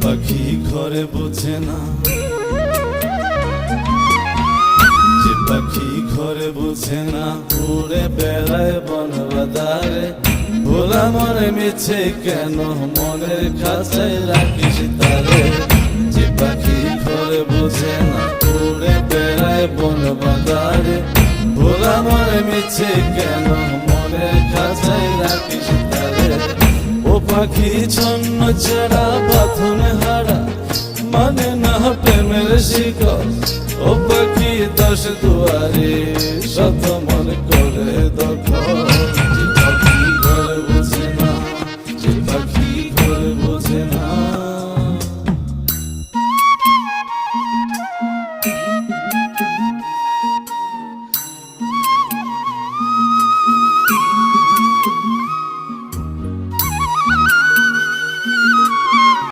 পাখি ঘরে বোঝে না, যে পাখি ঘরে বোঝে না, উড়ে বেড়ায় বন বাদারে। ভোলা মনে মিছে কেন মনের খাঁচায় রাখিস তারে। যে পাখি ঘরে বোঝে না, উড়ে বেড়ায় বন বাদারে। ভোলা মনে মিছে কেন মনের খাঁচায় রাখিস তারে। ও পাখি ছন্ন ছাড়া বাঁধনে হারা, মানে না প্রেমের শিকল। ও পাখি 10 দুয়ারে